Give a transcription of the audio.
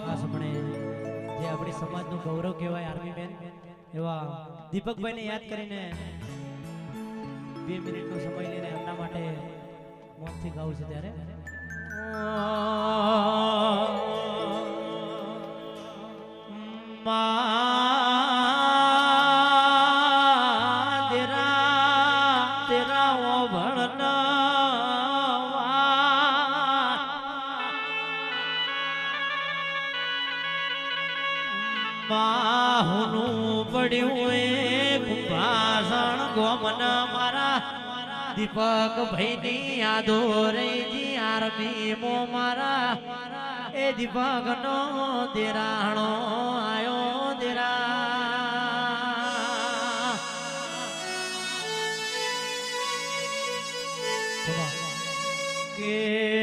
આપણે જે આપણી સમાજનું ગૌરવ કહેવાય આર્મી મેન એવા દીપકભાઈને યાદ કરીને 2 મિનિટનો સમય લઈને એમના માટે મોનથી ગાવું છે ત્યારે દીપક ભાઈની યાદો રહી આરમી મો મારા એ દીપક નો દેરાણો આયો દેરા કે